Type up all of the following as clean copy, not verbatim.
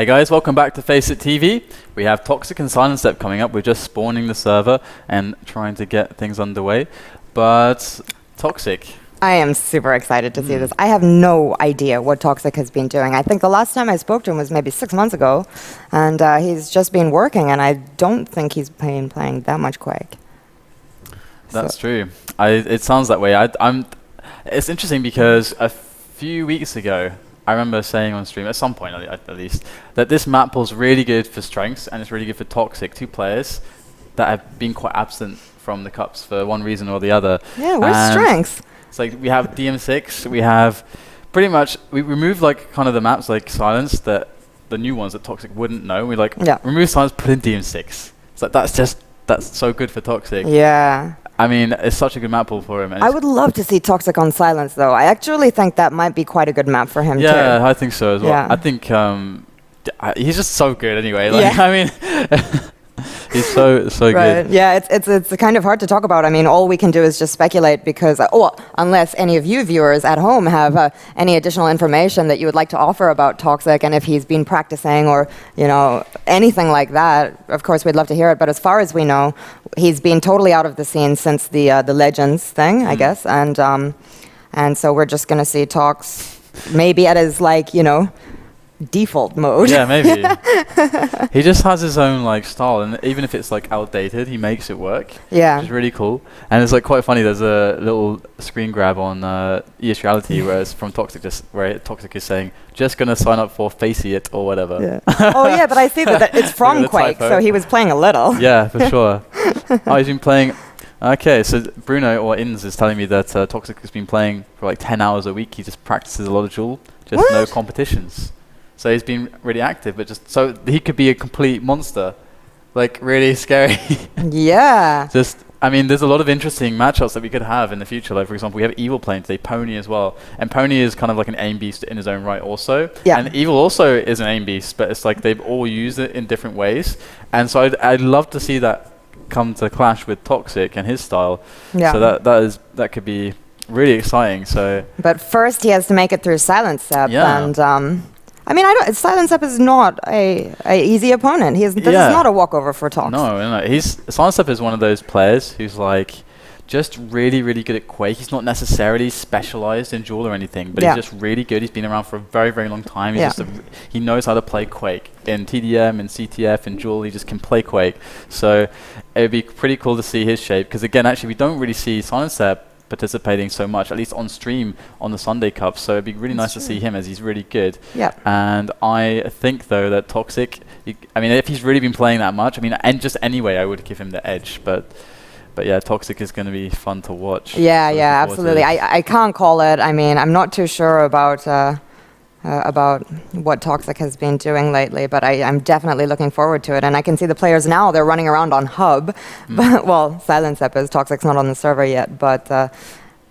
Hey guys, welcome back to FACEIT TV. We have Toxic and Silencep coming up. We're just spawning the server and trying to get things underway. But Toxic. I am super excited to see this. I have no idea what Toxic has been doing. I think the last time I spoke to him was maybe 6 months ago, and he's just been working, and I don't think he's been playing that much Quake. That's true. It sounds that way. It's interesting because a few weeks ago, I remember saying on stream, at some point at least, that this map was really good for strengths and it's really good for Toxic, two players that have been quite absent from the cups for one reason or the other. Yeah, where's strengths? It's like we have DM6, we have pretty much, we removed like kind of the maps like Silence, that the new ones that Toxic wouldn't know. We like remove Silence, put in DM6. It's like that's so good for Toxic. Yeah. I mean, it's such a good map pool for him. I would love to see Toxic on Silence, though. I actually think that might be quite a good map for him, too. Yeah, I think so as well. Yeah. I think he's just so good anyway. Like, I mean, he's so good. Yeah, it's kind of hard to talk about. I mean, all we can do is just speculate because, unless any of you viewers at home have any additional information that you would like to offer about Toxic and if he's been practicing or, you know, anything like that, of course, we'd love to hear it. But as far as we know, he's been totally out of the scene since the Legends thing, I guess. And so we're just going to see Tox maybe at his, like, you know, default mode. Yeah, maybe. He just has his own like style, and even if it's like outdated, he makes it work. Yeah, which is really cool. And it's like quite funny. There's a little screen grab on ES Reality where it's from Toxic, where Toxic is saying, "Just gonna sign up for FACEIT or whatever." Yeah. Oh yeah, but I see that it's from Quake, so he was playing a little. Yeah, for sure. Oh, he's been playing. Okay, so Bruno or Inns is telling me that Toxic has been playing for like 10 hours a week. He just practices a lot of Duel, just no competitions. So he's been really active, but just so he could be a complete monster, like really scary. Yeah. I mean, there's a lot of interesting matchups that we could have in the future. Like for example, we have Evil playing today, Pony as well, and Pony is kind of like an aim beast in his own right, also. Yeah. And Evil also is an aim beast, but it's like they've all used it in different ways, and so I'd love to see that come to clash with Toxic and his style. Yeah. So that could be really exciting. So. But first, he has to make it through Silencep, and. I mean, Silencep is not a easy opponent. This is not a walkover for Tox. No. Silencep is one of those players who's like just really, really good at Quake. He's not necessarily specialized in Duel or anything, but he's just really good. He's been around for a very, very long time. He knows how to play Quake in TDM and CTF and Duel. He just can play Quake. So it would be pretty cool to see his shape, because again, actually, we don't really see Silencep participating so much, at least on stream on the Sunday Cup. So it'd be really nice to see him, as he's really good. Yeah. And I think though that Toxic, I mean, if he's really been playing that much, I mean, and just anyway, I would give him the edge. But yeah, Toxic is going to be fun to watch. Yeah, absolutely. I can't call it. I mean, I'm not too sure about what Toxic has been doing lately, but I'm definitely looking forward to it. And I can see the players now, they're running around on Hub. But, well, Silencep is, Toxic's not on the server yet, but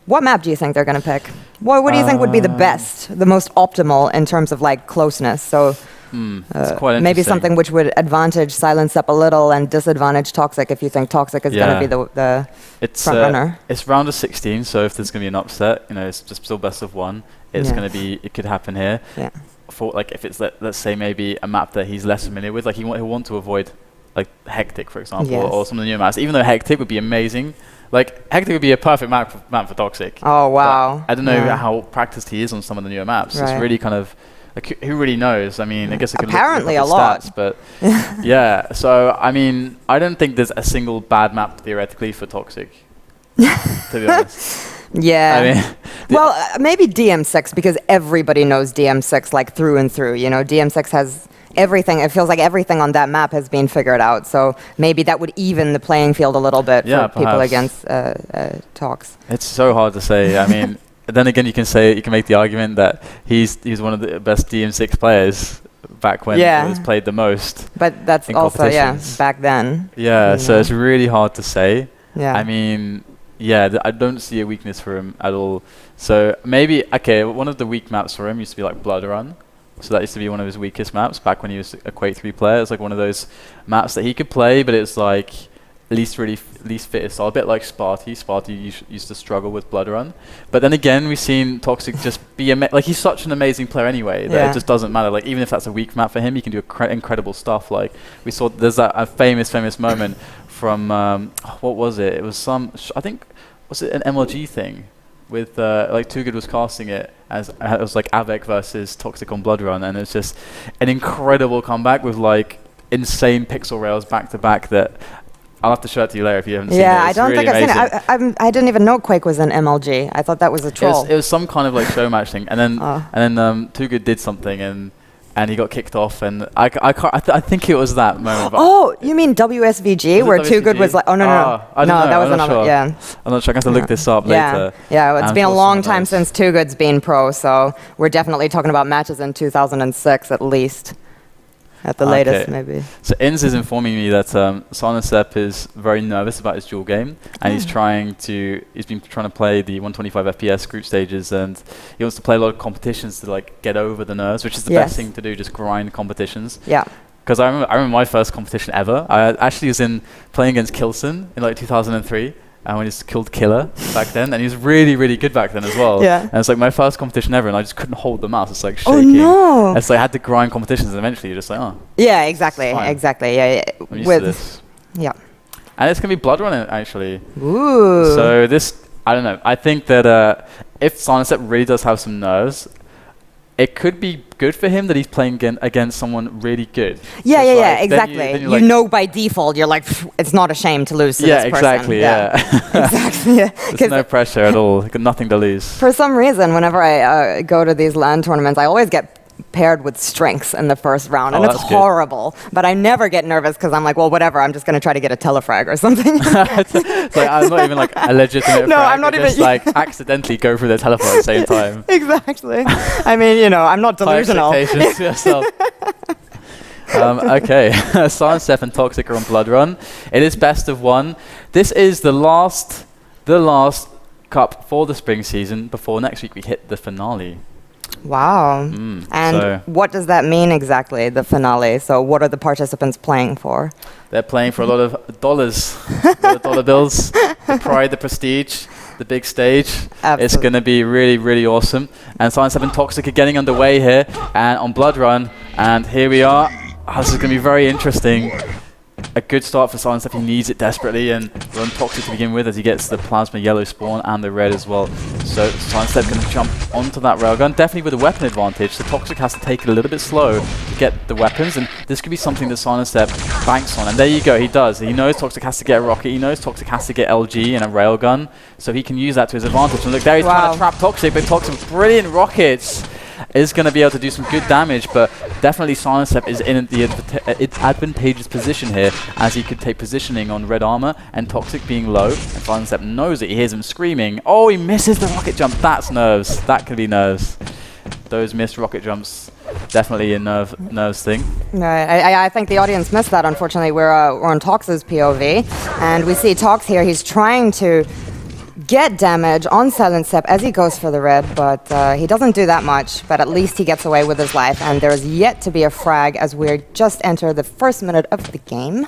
what map do you think they're going to pick? What do you think would be the best, the most optimal in terms of like closeness? So maybe something which would advantage Silencep a little and disadvantage Toxic, if you think Toxic is going to be the front runner. It's round of 16, so if there's going to be an upset, you know, it's just still best of one. It's going to be, it could happen here. Yeah. For like, if it's let's say maybe a map that he's less familiar with, like he'll want to avoid like Hectic, for example, or some of the new maps. Even though Hectic would be amazing, like Hectic would be a perfect map for Toxic. Oh wow! But I don't know how practiced he is on some of the newer maps. It's really kind of like, who really knows? I mean, I guess I could apparently look a lot, stats, but yeah. So I mean, I don't think there's a single bad map theoretically for Toxic. To be honest. Yeah. I mean, well, maybe DM6, because everybody knows DM6 like through and through. You know, DM6 has everything. It feels like everything on that map has been figured out. So maybe that would even the playing field a little bit for people against Tox. It's so hard to say. I mean, then again, you can make the argument that he's one of the best DM6 players back when it was played the most. But that's also back then. Yeah. So it's really hard to say. Yeah. I mean. Yeah, I don't see a weakness for him at all. So maybe, one of the weak maps for him used to be like Blood Run. So that used to be one of his weakest maps back when he was a Quake 3 player. It's like one of those maps that he could play, but it's like, least fittest style, a bit like Sparty. Sparty used to struggle with Blood Run, but then again we've seen Toxic just be like he's such an amazing player anyway that it just doesn't matter. Like even if that's a weak map for him, he can do incredible stuff. Like we saw, there's a famous moment from what was it? It was I think was it an MLG thing with like Too Good was casting it as it was like Avec versus Toxic on Blood Run, and it's just an incredible comeback with like insane pixel rails back to back that. I'll have to show it to you later if you haven't seen it. Yeah, I don't think I've seen it. I didn't even know Quake was an MLG. I thought that was a troll. It was some kind of like show match thing, and then Too Good did something, and he got kicked off, and I think it was that moment. Oh, you mean WSVG, where Too Good was like, oh no, that was another. Sure. Yeah, I'm not sure. I have to look this up later. Yeah, it's been a long time since Too Good's been pro, so we're definitely talking about matches in 2006 at least. At the latest, maybe. So Inz is informing me that Silencep is very nervous about his duel game, and he's been trying to play the 125 FPS group stages, and he wants to play a lot of competitions to like get over the nerves, which is the best thing to do, just grind competitions. Yeah. Because I remember my first competition ever. I actually was playing against Kilson in like 2003. And we just killed Killer back then, and he was really, really good back then as well. Yeah. And it's like my first competition ever, and I just couldn't hold the mouse. It's like shaking. Oh no! And so I had to grind competitions, and eventually you're just like, oh. Yeah, exactly. Yeah. I'm used to this. Yeah. And it's gonna be Blood Run actually. Ooh. So this, I don't know. I think that if Silencep really does have some nerves, it could be good for him that he's playing against someone really good. Yeah, exactly. Then you know by default, you're like, it's not a shame to lose to this person. Exactly, Exactly. There's no pressure at all. Got nothing to lose. For some reason, whenever I go to these LAN tournaments, I always get paired with Strengths in the first round, and it's horrible. But I never get nervous because I'm like, well, whatever. I'm just going to try to get a telefrag or something. It's like I'm not even like a legitimate no, frag. I'm not even just like accidentally go through the telephone at the same time. Exactly. I mean, I'm not delusional. High expectations to yourself. Okay, Silencep and Toxic are on Blood Run. It is best of one. This is the last cup for the spring season before next week we hit the finale. Wow. And what does that mean exactly, the finale? So what are the participants playing for? They're playing for a lot of dollars, a lot of dollar bills, the pride, the prestige, the big stage. Absolutely. It's going to be really, really awesome. And Silencep and Toxic are getting underway here and on Blood Run. And here we are. This is going to be very interesting. A good start for Silencep. He needs it desperately, and we're on Toxic to begin with as he gets the plasma yellow spawn and the red as well. So Silencep going to jump onto that railgun, definitely with a weapon advantage. So Toxic has to take it a little bit slow to get the weapons, and this could be something that Silencep banks on. And there you go, he does. He knows Toxic has to get a rocket. He knows Toxic has to get LG and a railgun, so he can use that to his advantage. And look, there he's trying to trap Toxic, but Toxic with brilliant rockets is going to be able to do some good damage, but definitely Silencep is in the advantageous position here, as he could take positioning on red armor and Toxic being low, and Silencep knows it. He hears him screaming. Oh, he misses the rocket jump. That's nerves. That could be nerves. Those missed rocket jumps, definitely a nerves thing. I think the audience missed that, unfortunately. We're on Tox's POV, and we see Tox here. He's trying to get damage on Silencep as he goes for the red, but he doesn't do that much, but at least he gets away with his life, and there's yet to be a frag as we just enter the first minute of the game.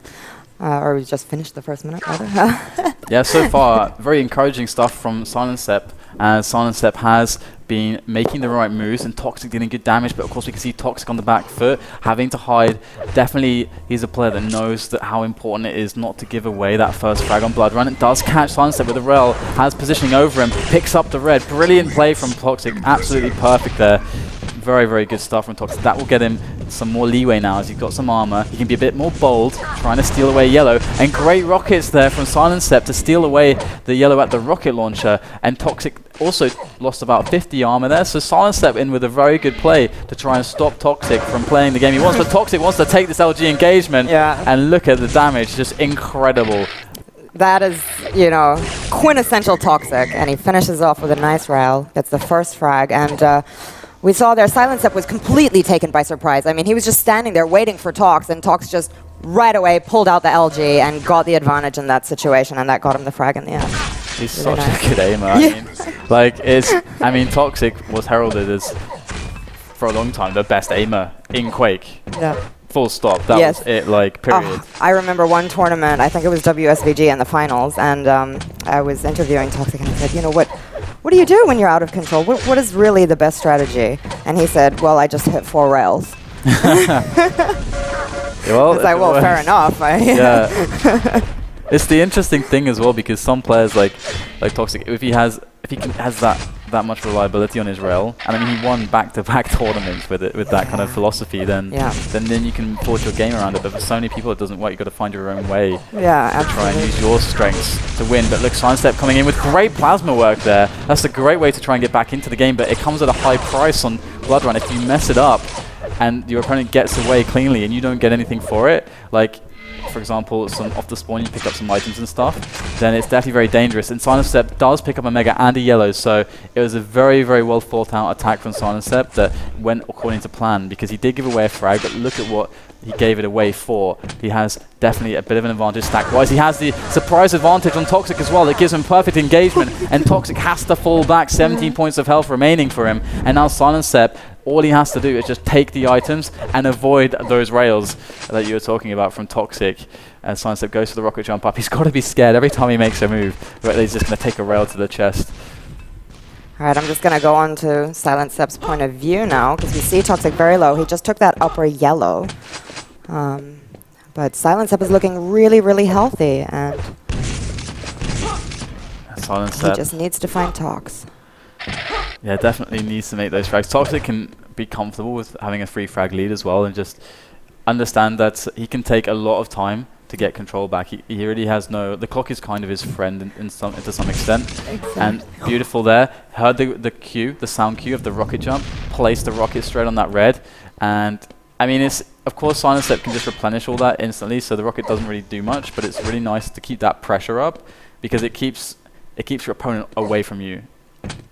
Or we just finished the first minute, rather. Yeah, so far, very encouraging stuff from Silencep, as Silencep has been making the right moves and Toxic dealing good damage, but of course we can see Toxic on the back foot, having to hide. Definitely he's a player that knows that how important it is not to give away that first frag on Blood Run. It does catch Silencep with the rail, has positioning over him, picks up the red. Brilliant play from Toxic, absolutely perfect there. Very, very good stuff from Toxic. That will get him some more leeway now as he's got some armor. He can be a bit more bold, trying to steal away yellow. And great rockets there from Silencep to steal away the yellow at the rocket launcher. And Toxic also lost about 50 armor there. So Silencep in with a very good play to try and stop Toxic from playing the game he wants. But Toxic wants to take this LG engagement. Yeah. And look at the damage, just incredible. That is, quintessential Toxic. And he finishes off with a nice rail, gets the first frag. And we saw there, Silencep was completely taken by surprise. I mean, he was just standing there waiting for Tox, and Tox just right away pulled out the LG and got the advantage in that situation, and that got him the frag in the end. He's really such a good aimer. I mean, Toxic was heralded as, for a long time, the best aimer in Quake. Yeah. full stop. That was it, like, period. I remember one tournament, I think it was WSVG in the finals, and I was interviewing Toxic, and I said, you know, what do you do when you're out of control? What is really the best strategy? And he said, well, I just hit 4 rails. Well, it's like, well, fair enough. Yeah. It's the interesting thing as well, because some players like Toxic, if he has that much reliability on his rail, and I mean he won back-to-back tournaments with that kind of philosophy, then you can forge your game around it. But for so many people it doesn't work. You've got to find your own way. Yeah, try and use your strengths to win. But look, Silencep coming in with great plasma work there. That's a great way to try and get back into the game, but it comes at a high price on Blood Run. If you mess it up and your opponent gets away cleanly and you don't get anything for it, like for example, off the spawn you pick up some items and stuff, then it's definitely very dangerous. And Silencep does pick up a Mega and a yellow, so it was a very, very well thought out attack from Silencep that went according to plan, because he did give away a frag, but look at what he gave it away for. He has definitely a bit of an advantage stack-wise. He has the surprise advantage on Toxic as well. It gives him perfect engagement, and Toxic has to fall back. 17 points of health remaining for him, and now Silencep, all he has to do is just take the items and avoid those rails that you were talking about from Toxic. And Silencep goes for the rocket jump up. He's got to be scared every time he makes a move, but he's just going to take a rail to the chest. All right, I'm just going to go on to Silencep's point of view now, because we see Toxic very low. He just took that upper yellow. But Silencep is looking really, really healthy, and Silencep, he just needs to find Tox. Yeah, definitely needs to make those frags. Toxic can be comfortable with having a 3 frag lead as well, and just understand that he can take a lot of time to get control back. He really has the clock is kind of his friend to some extent. Exactly. And beautiful there. Heard the sound cue of the rocket jump, placed the rocket straight on that red, and I mean, of course Silencep can just replenish all that instantly, so the rocket doesn't really do much, but it's really nice to keep that pressure up, because it keeps your opponent away from you.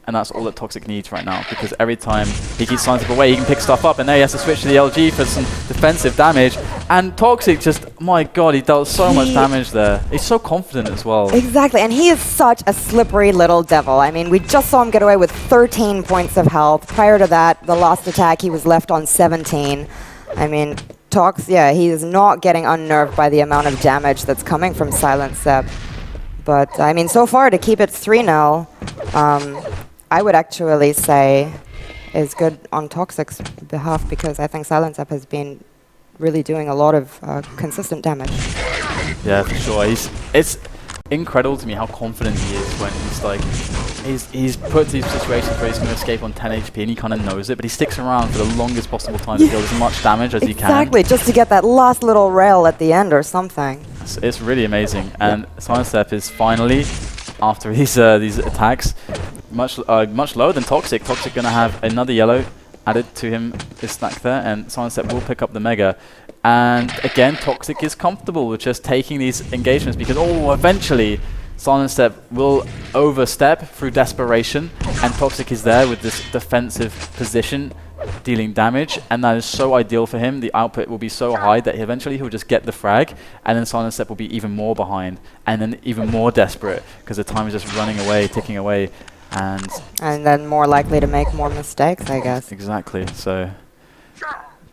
And that's all that Toxic needs right now, because every time he keeps Silencep away, he can pick stuff up, and now he has to switch to the LG for some defensive damage. And Toxic just, my god, he dealt so much damage there. He's so confident as well. Exactly, and he is such a slippery little devil. I mean, we just saw him get away with 13 points of health. Prior to that, the last attack, he was left on 17. I mean, Tox, yeah, he is not getting unnerved by the amount of damage that's coming from Silencep. But, I mean, so far, to keep it 3-0, I would actually say is good on Toxic's behalf, because I think Silencep has been really doing a lot of consistent damage. Yeah, for sure. It's incredible to me how confident he is when he's like, he's put these situations where he's going to escape on 10 HP and he kind of knows it, but he sticks around for the longest possible time to deal as much damage as he can. Exactly, just to get that last little rail at the end or something. It's really amazing, and Silencep is finally, after these attacks, much lower than Toxic. Toxic going to have another yellow added to him, his stack there, and Silencep will pick up the Mega. And again, Toxic is comfortable with just taking these engagements, because eventually Silencep will overstep through desperation, and Toxic is there with this defensive position dealing damage, and that is so ideal for him. The output will be so high that eventually he'll just get the frag, and then Silencep will be even more behind, and then even more desperate, because the time is just running away, ticking away, and then more likely to make more mistakes, I guess. Exactly. So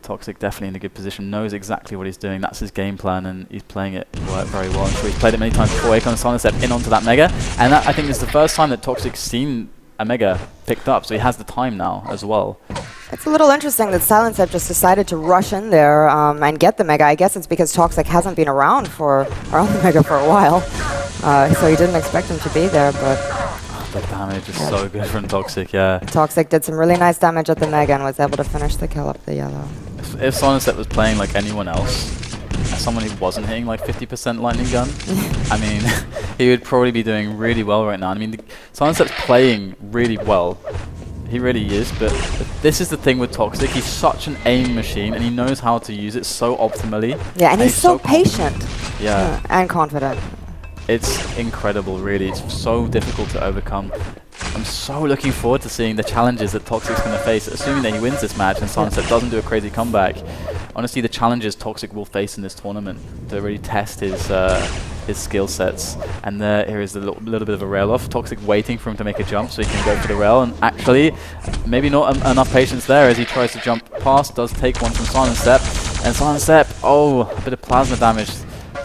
Toxic definitely in a good position, knows exactly what he's doing. That's his game plan, and he's playing it very well. I'm sure he's played it many times before. Here comes Silencep in onto that Mega, and that, I think, is the first time that Toxic's seen a Mega picked up, so he has the time now as well. It's a little interesting that Silencep just decided to rush in there and get the Mega. I guess it's because Toxic hasn't been around the Mega for a while, so he didn't expect him to be there, but the damage is so good from Toxic, yeah. Toxic did some really nice damage at the Mega and was able to finish the kill up the yellow. If Silencep was playing like anyone else, as someone who wasn't hitting like 50% lightning gun, I mean, he would probably be doing really well right now. I mean, Silencep's playing really well. He really is, but this is the thing with Toxic. He's such an aim machine, and he knows how to use it so optimally. Yeah, and he's so patient. Yeah. And confident. It's incredible, really. It's so difficult to overcome. I'm so looking forward to seeing the challenges that Toxic's going to face, assuming that he wins this match and Silencep doesn't do a crazy comeback. Honestly, the challenges Toxic will face in this tournament to really test his skill sets. And here is a little bit of a rail off. Toxic waiting for him to make a jump so he can go for the rail, and actually maybe not enough patience there as he tries to jump past. Does take one from Silencep, And Silencep, a bit of plasma damage.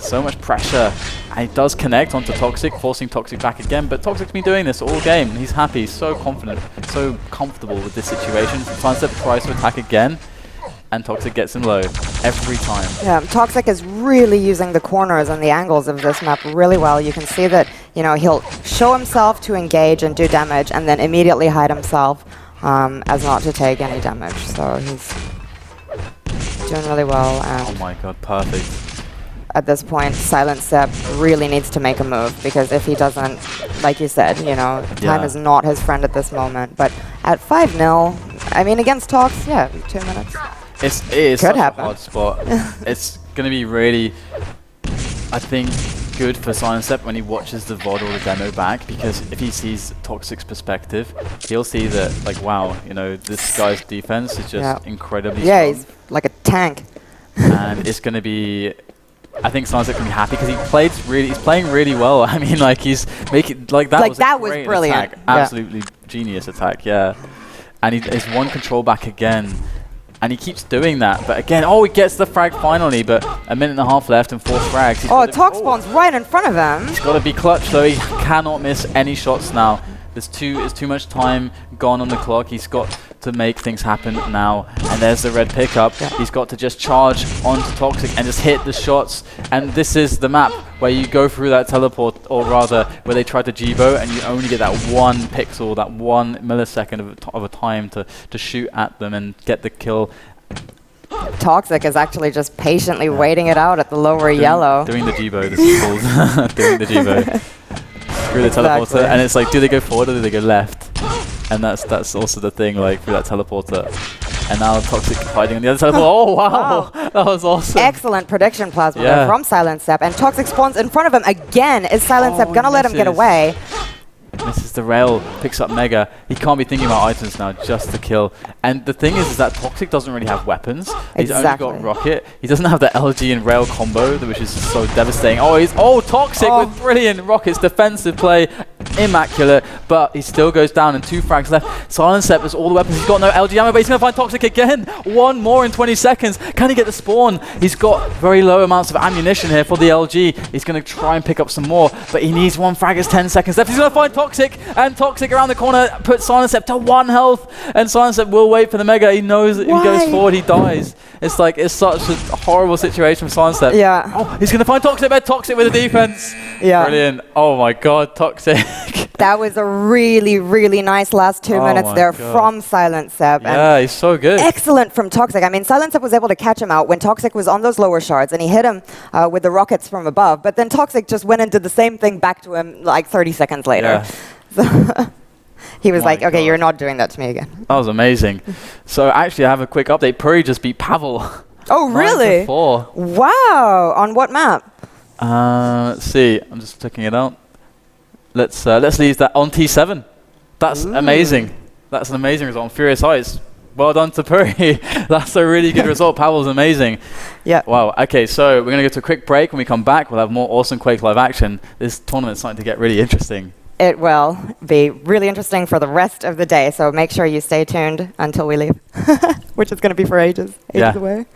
So much pressure. And he does connect onto Toxic, forcing Toxic back again. But Toxic's been doing this all game. He's happy, he's so confident, so comfortable with this situation. Silencep tries to attack again, and Toxic gets him low every time. Yeah, Toxic is really using the corners and the angles of this map really well. You can see that, he'll show himself to engage and do damage, and then immediately hide himself as not to take any damage. So he's doing really well. And oh my god, perfect. At this point, Silencep really needs to make a move, because if he doesn't, like you said, time is not his friend at this moment. But at 5-0, I mean, against Tox, 2 minutes. It is such a hard spot. It's going to be really, I think, good for Silencep when he watches the VOD or the demo back, because if he sees Toxic's perspective, he'll see that, like, wow, this guy's defense is just incredibly strong. He's like a tank. And it's going to be... I think Silencep can be happy because he's playing really well. I mean, like, he's making, like, that was a great brilliant attack. Absolutely genius attack, yeah. And he's one control back again. And he keeps doing that. But again, he gets the frag finally, but a minute and a half left and 4 frags. Tox spawns right in front of him. He's got to be clutch, though. He cannot miss any shots now. There's too much time gone on the clock. He's got to make things happen now. And there's the red pickup. Yeah. He's got to just charge onto Toxic and just hit the shots. And this is the map where you go through that teleport, or rather, where they try to Jibo, and you only get that 1 pixel, that 1 millisecond of a time to shoot at them and get the kill. Toxic is actually just patiently waiting it out at the lower yellow. Doing the Jibo, this is called. Doing the Jibo. Through the teleporter, and it's like, do they go forward or do they go left? And that's also the thing, like, through that teleporter. And now Toxic hiding on the other teleporter. Oh, wow. That was awesome. Excellent prediction plasma there from Silencep. And Toxic spawns in front of him again. Is Silencep going to let him get away? Misses the rail, picks up Mega. He can't be thinking about items now, just to kill. And the thing is that Toxic doesn't really have weapons. He's only got Rocket. He doesn't have the LG and rail combo, which is so devastating. Toxic with brilliant Rocket's defensive play. Immaculate, but he still goes down and 2 frags left. Silencep has all the weapons. He's got no LG ammo, but he's going to find Toxic again. 1 more in 20 seconds. Can he get the spawn? He's got very low amounts of ammunition here for the LG. He's going to try and pick up some more, but he needs 1 frag. It's 10 seconds left. He's going to find Toxic, and Toxic around the corner puts Silencep to 1 health, and Silencep will wait for the Mega. He knows that if he goes forward, he dies. It's like, it's such a horrible situation for Silencep. Yeah. He's going to find Toxic, but Toxic with the defense. Yeah. Brilliant. Oh my god, Toxic. That was a really, really nice last 2 minutes there from Silencep. Yeah, he's so good. Excellent from Toxic. I mean, Silencep was able to catch him out when Toxic was on those lower shards, and he hit him with the rockets from above. But then Toxic just went and did the same thing back to him like 30 seconds later. Yeah. So he was like, okay, you're not doing that to me again. That was amazing. So actually, I have a quick update. Puri just beat Pavel. Oh, really? 4. Wow. On what map? Let's see. I'm just checking it out. Let's leave that on T7. That's amazing. That's an amazing result on Furious Eyes. Well done to Puri. That's a really good result. Pavel's amazing. Yeah. Wow. Okay, so we're going to go to a quick break. When we come back, we'll have more awesome QuakeLive action. This tournament's starting to get really interesting. It will be really interesting for the rest of the day, so make sure you stay tuned until we leave, which is going to be for ages away.